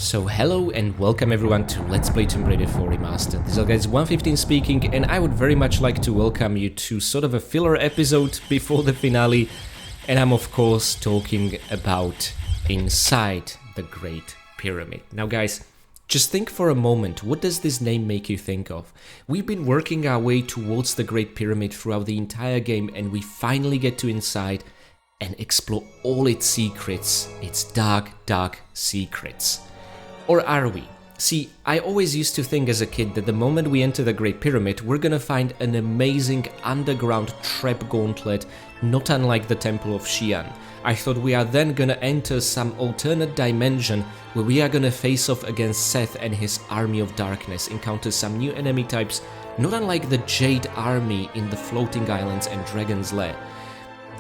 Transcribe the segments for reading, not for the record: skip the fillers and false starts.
So hello and welcome everyone to Let's Play Tomb Raider 4 Remastered. This is guys 115 speaking, and I would very much like to welcome you to sort of a filler episode before the finale, and I'm of course talking about Inside the Great Pyramid. Now guys, just think for a moment, what does this name make you think of? We've been working our way towards the Great Pyramid throughout the entire game, and we finally get to inside and explore all its secrets, its dark, dark secrets. Or are we? See, I always used to think as a kid that the moment we enter the Great Pyramid, we're gonna find an amazing underground trap gauntlet, not unlike the Temple of Xi'an. I thought we are then gonna enter some alternate dimension where we are gonna face off against Seth and his army of darkness, encounter some new enemy types, not unlike the Jade army in the Floating Islands and Dragon's Lair.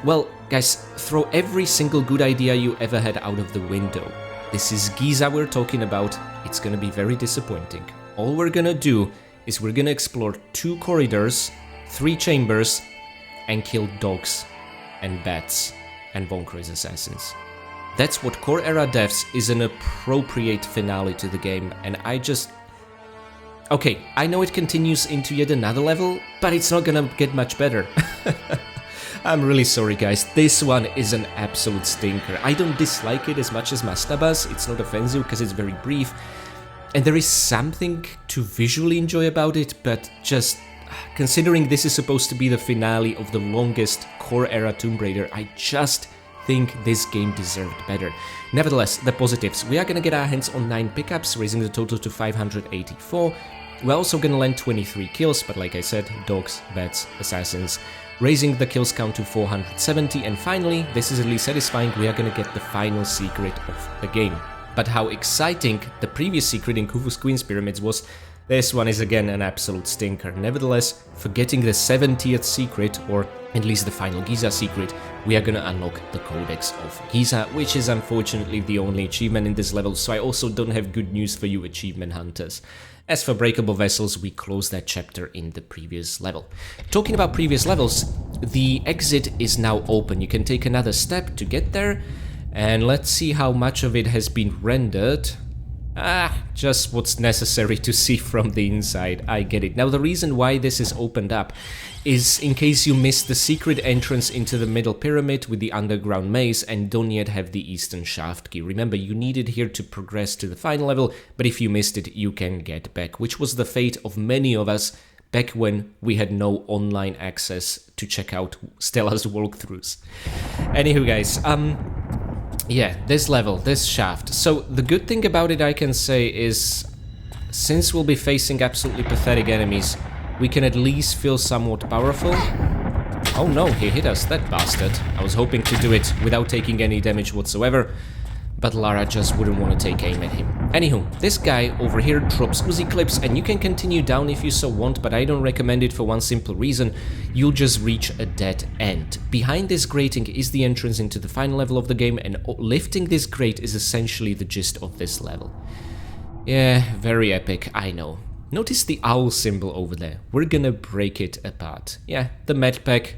Well, guys, throw every single good idea you ever had out of the window. This is Giza we're talking about. It's gonna be very disappointing. All we're gonna do is we're gonna explore 2 corridors, 3 chambers, and kill dogs and bats and Von Kroy's assassins. That's what Core Era devs is an appropriate finale to the game, and Okay, I know it continues into yet another level, but it's not gonna get much better. I'm really sorry guys, this one is an absolute stinker. I don't dislike it as much as Mastabas, it's not offensive because it's very brief, and there is something to visually enjoy about it, but just considering this is supposed to be the finale of the longest Core Era Tomb Raider, I just think this game deserved better. Nevertheless, the positives. We are gonna get our hands on 9 pickups, raising the total to 584. We're also gonna land 23 kills, but like I said, dogs, bats, assassins, raising the kills count to 470, and finally, this is at least satisfying, we are gonna get the final secret of the game. But how exciting the previous secret in Khufu's Queen's Pyramids was, this one is again an absolute stinker. Nevertheless, for getting the 70th secret, or at least the final Giza secret, we are gonna unlock the Codex of Giza, which is unfortunately the only achievement in this level, so I also don't have good news for you achievement hunters. As for breakable vessels, we closed that chapter in the previous level. Talking about previous levels, the exit is now open. You can take another step to get there, and let's see how much of it has been rendered. Just what's necessary to see from the inside, I get it. Now the reason why this is opened up is in case you missed the secret entrance into the middle pyramid with the underground maze and don't yet have the eastern shaft key. Remember, you need it here to progress to the final level, but if you missed it, you can get back, which was the fate of many of us back when we had no online access to check out Stella's walkthroughs. Anywho guys, yeah, this level, this shaft. So the good thing about it I can say is, since we'll be facing absolutely pathetic enemies, we can at least feel somewhat powerful. Oh no, he hit us, that bastard. I was hoping to do it without taking any damage whatsoever, but Lara just wouldn't want to take aim at him. Anywho, this guy over here drops Uzi clips, and you can continue down if you so want, but I don't recommend it for one simple reason: you'll just reach a dead end. Behind this grating is the entrance into the final level of the game, and lifting this grate is essentially the gist of this level. Yeah, very epic, I know. Notice the owl symbol over there. We're gonna break it apart. Yeah, the medpack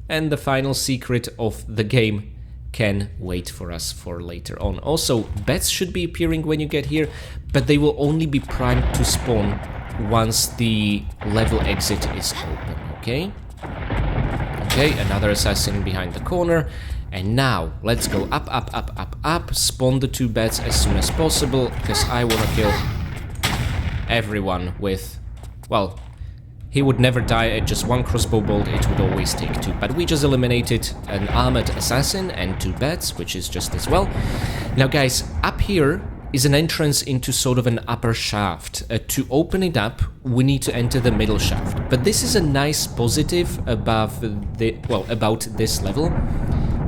and the final secret of the game can wait for us for later on. Also, bats should be appearing when you get here, but they will only be primed to spawn once the level exit is open, okay? Okay, another assassin behind the corner, and now let's go up, up, up, up, up, spawn the 2 bats as soon as possible, because I want to kill everyone with, well, he would never die at just 1 crossbow bolt, it would always take 2. But we just eliminated an armored assassin and 2 bats, which is just as well. Now guys, up here is an entrance into sort of an upper shaft. To open it up, we need to enter the middle shaft. But this is a nice positive about this level.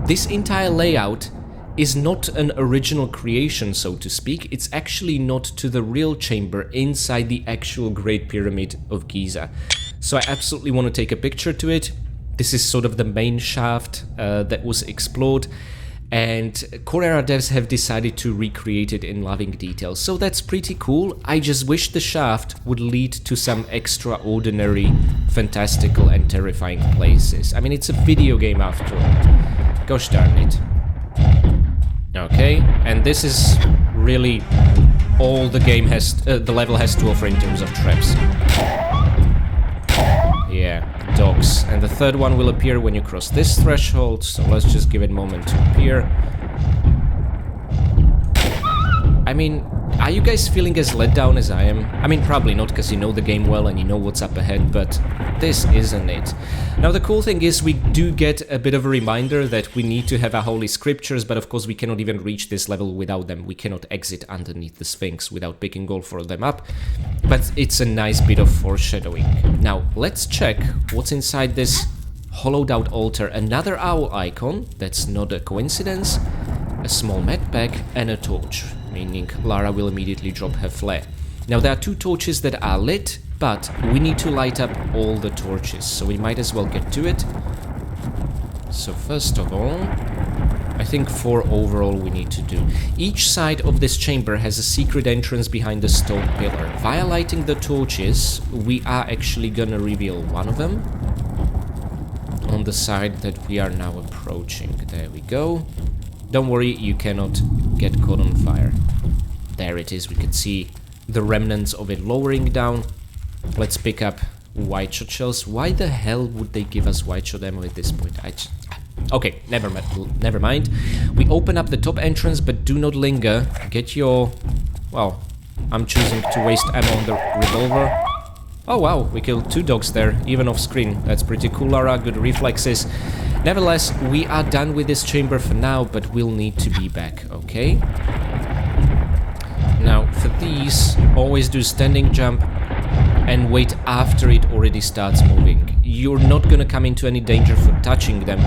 This entire layout is not an original creation, so to speak. It's actually not to the real chamber inside the actual Great Pyramid of Giza. So I absolutely want to take a picture to it. This is sort of the main shaft that was explored, and Core Era devs have decided to recreate it in loving detail. So that's pretty cool. I just wish the shaft would lead to some extraordinary, fantastical and terrifying places. I mean, it's a video game after all. Gosh darn it. Okay, and this is really all the game has, the level has to offer in terms of traps. Yeah, dogs. And the third one will appear when you cross this threshold, so let's just give it a moment to appear. I mean, are you guys feeling as let down as I am? I mean, probably not, because you know the game well and you know what's up ahead, but this isn't it. Now, the cool thing is we do get a bit of a reminder that we need to have our holy scriptures, but of course we cannot even reach this level without them. We cannot exit underneath the Sphinx without picking all 4 of them up, but it's a nice bit of foreshadowing. Now, let's check what's inside this hollowed out altar. Another owl icon, that's not a coincidence, a small med pack, and a torch, meaning Lara will immediately drop her flare. Now, there are 2 torches that are lit, but we need to light up all the torches, so we might as well get to it. So first of all, I think 4 overall we need to do. Each side of this chamber has a secret entrance behind the stone pillar. Via lighting the torches, we are actually gonna reveal one of them on the side that we are now approaching. There we go. Don't worry, you cannot get caught on fire. There it is, we can see the remnants of it lowering down. Let's pick up white shot shells. Why the hell would they give us white shot ammo at this point? Okay, never mind. We open up the top entrance, but do not linger. Get your... Well, I'm choosing to waste ammo on the revolver. Oh wow, we killed 2 dogs there, even off screen. That's pretty cool, Lara, good reflexes. Nevertheless, we are done with this chamber for now, but we'll need to be back, okay? Now, for these, always do standing jump and wait after it already starts moving. You're not gonna come into any danger for touching them.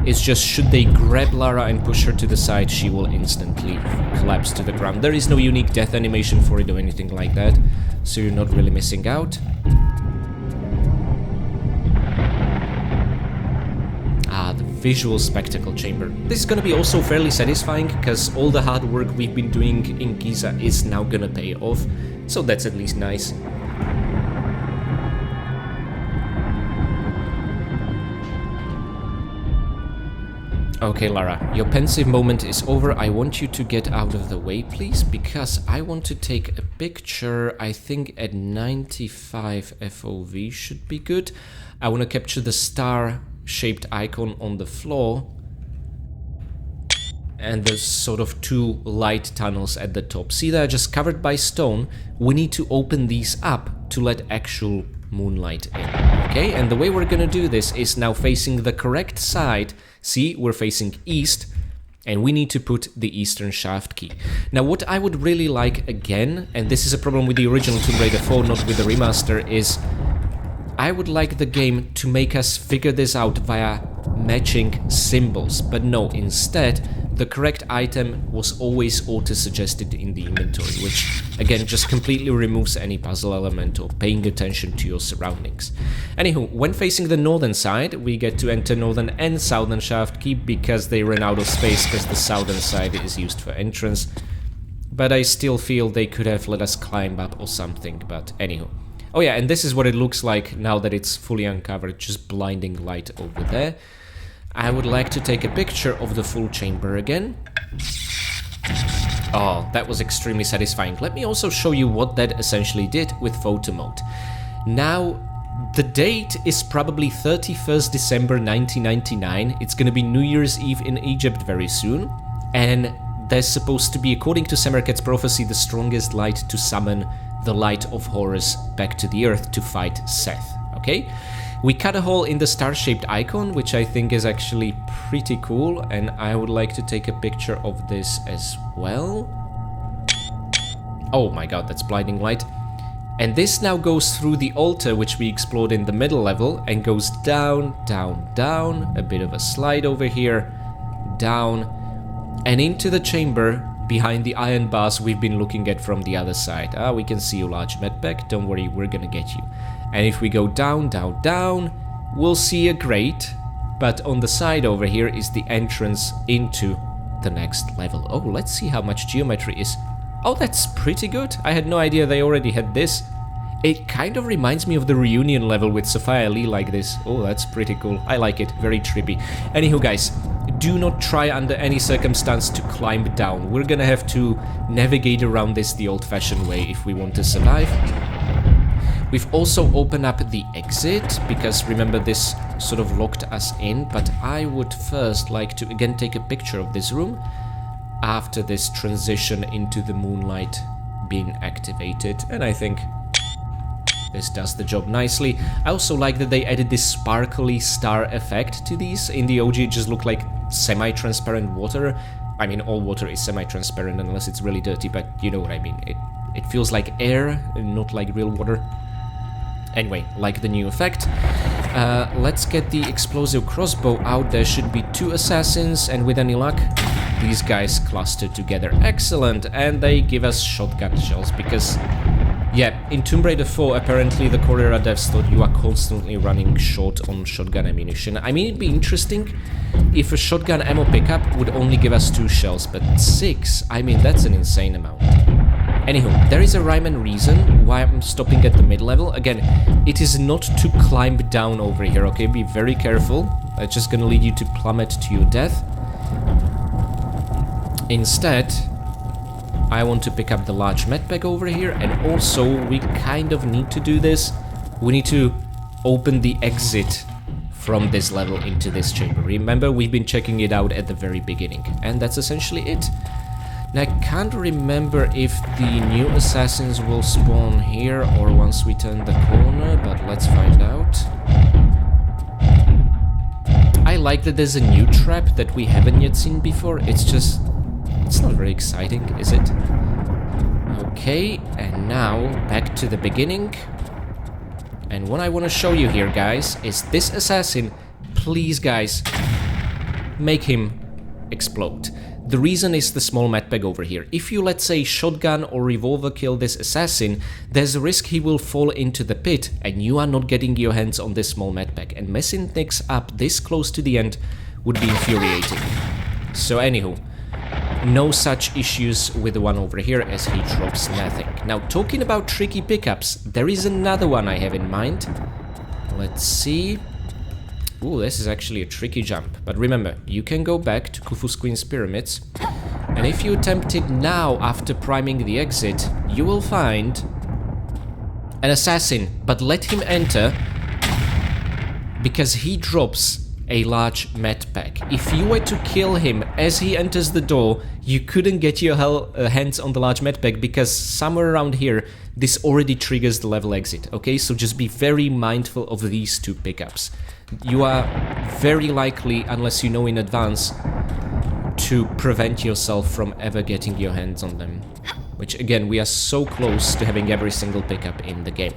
It's just, should they grab Lara and push her to the side, she will instantly collapse to the ground. There is no unique death animation for it or anything like that, so you're not really missing out. The visual spectacle chamber. This is gonna be also fairly satisfying, because all the hard work we've been doing in Giza is now gonna pay off, so that's at least nice. Okay, Lara, your pensive moment is over. I want you to get out of the way, please, because I want to take a picture. I think at 95 FOV should be good. I want to capture the star-shaped icon on the floor and the sort of 2 light tunnels at the top. See, they're just covered by stone. We need to open these up to let actual moonlight in. Okay, and the way we're gonna do this is now facing the correct side. See, we're facing east, and we need to put the eastern shaft key. Now, what I would really like again, and this is a problem with the original Tomb Raider 4, not with the remaster, is I would like the game to make us figure this out via matching symbols, but no, instead, the correct item was always auto-suggested in the inventory, which, again, just completely removes any puzzle element or paying attention to your surroundings. Anywho, when facing the northern side, we get to enter northern and southern shaft key because they ran out of space, because the southern side is used for entrance. But I still feel they could have let us climb up or something, but anywho. Oh yeah, and this is what it looks like now that it's fully uncovered, just blinding light over there. I would like to take a picture of the full chamber again. Oh, that was extremely satisfying. Let me also show you what that essentially did with photo mode. Now, the date is probably 31st December 1999. It's gonna be New Year's Eve in Egypt very soon. And there's supposed to be, according to Samarkand's prophecy, the strongest light to summon the light of Horus back to the earth to fight Seth, okay? We cut a hole in the star-shaped icon, which I think is actually pretty cool, and I would like to take a picture of this as well. Oh my god, that's blinding light. And this now goes through the altar, which we explored in the middle level, and goes down, down, down, a bit of a slide over here, down, and into the chamber behind the iron bars we've been looking at from the other side. We can see you, large medpack, don't worry, we're gonna get you. And if we go down, down, down, we'll see a grate, but on the side over here is the entrance into the next level. Oh, let's see how much geometry is. Oh, that's pretty good. I had no idea they already had this. It kind of reminds me of the reunion level with Sophia Lee like this. Oh, that's pretty cool. I like it. Very trippy. Anywho, guys, do not try under any circumstance to climb down. We're gonna have to navigate around this the old-fashioned way if we want to survive. We've also opened up the exit, because remember this sort of locked us in, but I would first like to again take a picture of this room after this transition into the moonlight being activated, and I think this does the job nicely. I also like that they added this sparkly star effect to these. In the OG it just looked like semi-transparent water. I mean, all water is semi-transparent unless it's really dirty, but you know what I mean. It feels like air and not like real water. Anyway, like the new effect. Let's get the explosive crossbow out. There should be 2 assassins, and with any luck, these guys cluster together. Excellent, and they give us shotgun shells, because, yeah, in Tomb Raider 4, apparently the Corera devs thought you are constantly running short on shotgun ammunition. I mean, it'd be interesting if a shotgun ammo pickup would only give us 2 shells, but 6, I mean, that's an insane amount. Anywho, there is a rhyme and reason why I'm stopping at the mid-level. Again, it is not to climb down over here, okay? Be very careful. That's just gonna lead you to plummet to your death. Instead, I want to pick up the large medpack over here, and also we kind of need to do this. We need to open the exit from this level into this chamber. Remember, we've been checking it out at the very beginning, and that's essentially it. Now, I can't remember if the new assassins will spawn here or once we turn the corner, but let's find out. I like that there's a new trap that we haven't yet seen before. It's just... it's not very exciting, is it? Okay, and now back to the beginning. And what I want to show you here, guys, is this assassin. Please, guys, make him explode. The reason is the small medpack over here. If you, let's say, shotgun or revolver kill this assassin, there's a risk he will fall into the pit and you are not getting your hands on this small medpack, and messing things up this close to the end would be infuriating. So anywho, no such issues with the one over here as he drops nothing. Now, talking about tricky pickups, there is another one I have in mind. Let's see. Ooh, this is actually a tricky jump, but remember, you can go back to Khufu's Queen's Pyramids, and if you attempt it now after priming the exit, you will find an assassin, but let him enter, because he drops a large medpack. If you were to kill him as he enters the door, you couldn't get your hands on the large medpack, because somewhere around here, this already triggers the level exit, okay? So just be very mindful of these 2 pickups. You are very likely, unless you know in advance, to prevent yourself from ever getting your hands on them. Which, again, we are so close to having every single pickup in the game.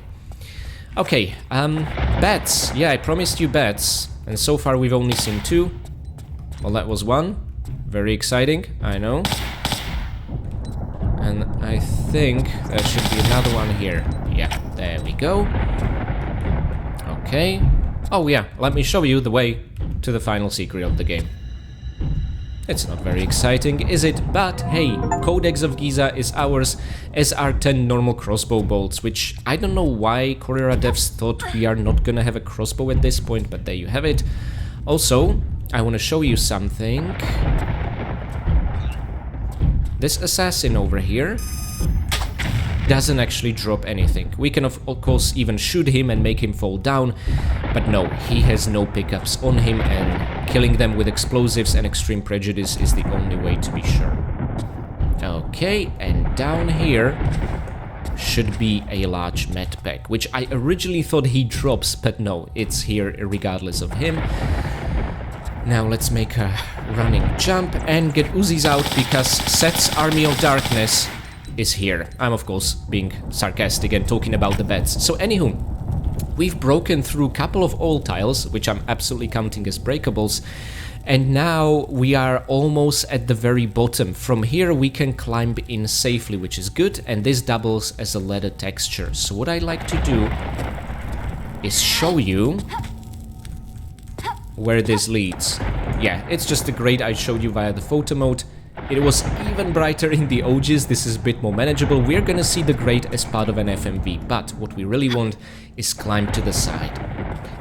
Okay, bats. Yeah, I promised you bats. And so far we've only seen 2. Well, that was 1. Very exciting, I know. And I think there should be another one here. Yeah, there we go. Okay. Oh yeah, let me show you the way to the final secret of the game. It's not very exciting, is it? But hey, Codex of Giza is ours, as are 10 normal crossbow bolts, which I don't know why Corera devs thought we are not gonna have a crossbow at this point, but there you have it. Also, I want to show you something. This assassin over here doesn't actually drop anything. We can of course even shoot him and make him fall down, but no, he has no pickups on him, and killing them with explosives and extreme prejudice is the only way to be sure. Okay, and down here should be a large medpack, which I originally thought he drops, but no, it's here regardless of him. Now let's make a running jump and get Uzis out, because Seth's Army of Darkness is here. I'm of course being sarcastic and talking about the bats. So anywho, we've broken through a couple of old tiles, which I'm absolutely counting as breakables, and now we are almost at the very bottom. From here we can climb in safely, which is good, and this doubles as a ladder texture. So what I like to do is show you where this leads. Yeah, it's just the grate I showed you via the photo mode. It was even brighter in the OGs, this is a bit more manageable. We're gonna see the grate as part of an FMV, but what we really want is climb to the side.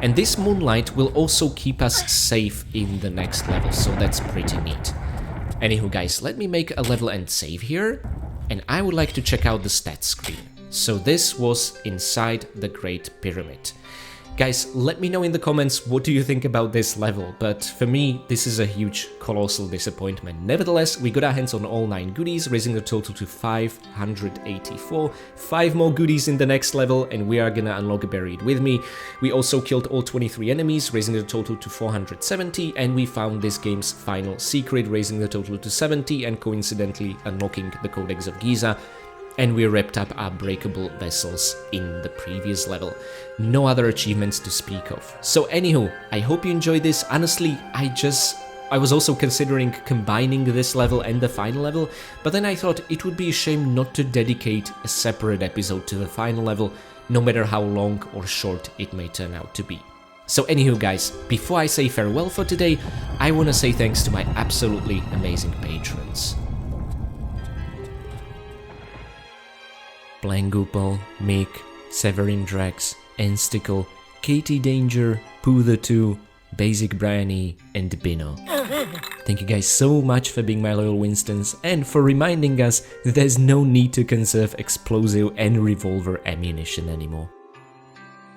And this moonlight will also keep us safe in the next level, so that's pretty neat. Anywho guys, let me make a level end save here, and I would like to check out the stats screen. So this was inside the Great Pyramid. Guys, let me know in the comments what do you think about this level, but for me this is a huge, colossal disappointment. Nevertheless, we got our hands on all 9 goodies, raising the total to 584. 5 more goodies in the next level, and we are gonna unlock Buried With Me. We also killed all 23 enemies, raising the total to 470, and we found this game's final secret, raising the total to 70, and coincidentally unlocking the Codex of Giza. And we wrapped up our breakable vessels in the previous level. No other achievements to speak of. So anywho, I hope you enjoyed this. Honestly, I was also considering combining this level and the final level, but then I thought it would be a shame not to dedicate a separate episode to the final level, no matter how long or short it may turn out to be. So anywho guys, before I say farewell for today, I want to say thanks to my absolutely amazing patrons. Blangupal, Mick, Severin Drax, Enstickle, Katie Danger, Pooh the 2, Basic Briany, and Bino. Thank you guys so much for being my loyal Winstons and for reminding us that there's no need to conserve explosive and revolver ammunition anymore.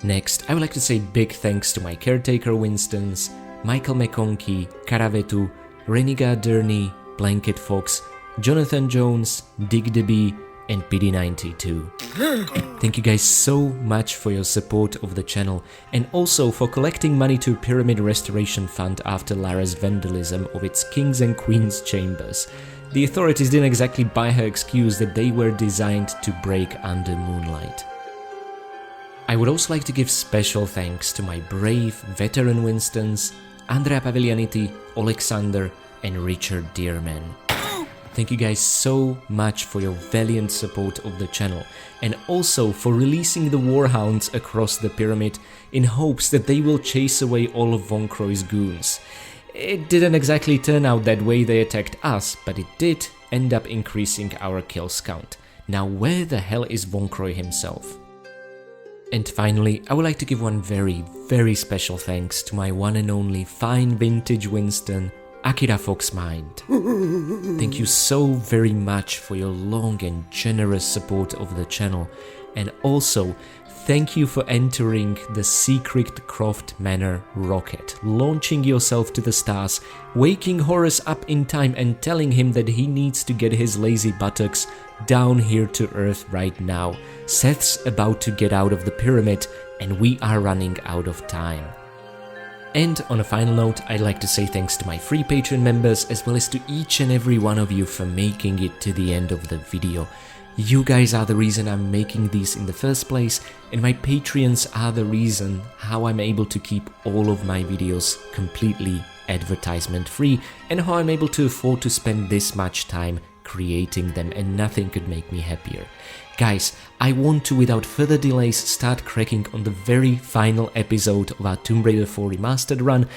Next, I would like to say big thanks to my caretaker Winstons, Michael McConkie, Karavetu, Renegade Durney, Blanket Fox, Jonathan Jones, Dig the Bee, and PD92. Thank you guys so much for your support of the channel and also for collecting money to Pyramid Restoration Fund after Lara's vandalism of its kings and queens chambers. The authorities didn't exactly buy her excuse that they were designed to break under moonlight. I would also like to give special thanks to my brave veteran Winstons, Andrea Pavilianiti, Alexander, and Richard Dearman. Thank you guys so much for your valiant support of the channel and also for releasing the Warhounds across the pyramid in hopes that they will chase away all of Von Croy's goons. It didn't exactly turn out that way they attacked us, but it did end up increasing our kills count. Now where the hell is Von Croy himself? And finally, I would like to give one very special thanks to my one and only fine vintage Winston, Akira Fox Mind. Thank you so very much for your long and generous support of the channel, and also thank you for entering the secret Croft Manor rocket, launching yourself to the stars, waking Horus up in time and telling him that he needs to get his lazy buttocks down here to Earth right now. Seth's about to get out of the pyramid and we are running out of time. And on a final note, I'd like to say thanks to my free Patreon members as well as to each and every one of you for making it to the end of the video. You guys are the reason I'm making these in the first place, and my Patreons are the reason how I'm able to keep all of my videos completely advertisement free and how I'm able to afford to spend this much time creating them, and nothing could make me happier. Guys, I want to without further delays start cracking on the very final episode of our Tomb Raider 4 Remastered run,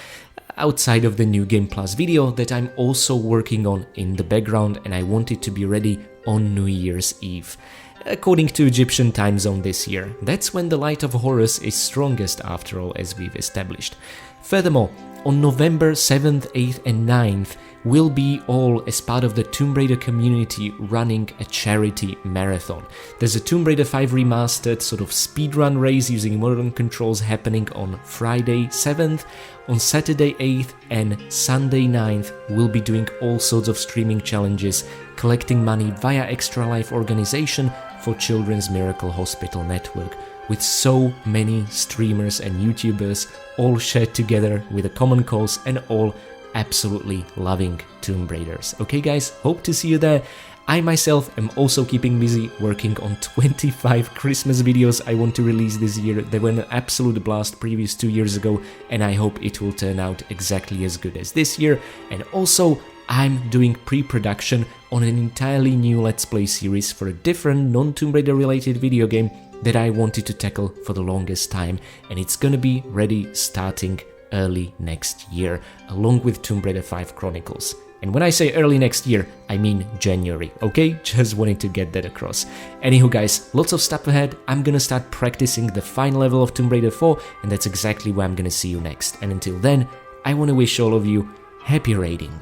outside of the New Game Plus video that I'm also working on in the background, and I want it to be ready on New Year's Eve. According to Egyptian time zone this year, that's when the light of Horus is strongest after all, as we've established. Furthermore, on November 7th, 8th and 9th, we'll be all as part of the Tomb Raider community running a charity marathon. There's a Tomb Raider 5 Remastered sort of speedrun race using modern controls happening on Friday 7th, on Saturday 8th and Sunday 9th we'll be doing all sorts of streaming challenges, collecting money via Extra Life organization for Children's Miracle Hospital Network, with so many streamers and YouTubers all shared together with a common cause and all absolutely loving Tomb Raiders. Okay guys, hope to see you there. I myself am also keeping busy working on 25 Christmas videos I want to release this year. They were an absolute blast previous 2 years ago, and I hope it will turn out exactly as good as this year. And also, I'm doing pre-production on an entirely new Let's Play series for a different non-Tomb Raider related video game that I wanted to tackle for the longest time, and it's gonna be ready starting early next year, along with Tomb Raider 5 Chronicles. And when I say early next year, I mean January, okay? Just wanted to get that across. Anywho guys, lots of stuff ahead. I'm gonna start practicing the final level of Tomb Raider 4, and that's exactly where I'm gonna see you next. And until then, I wanna wish all of you happy raiding.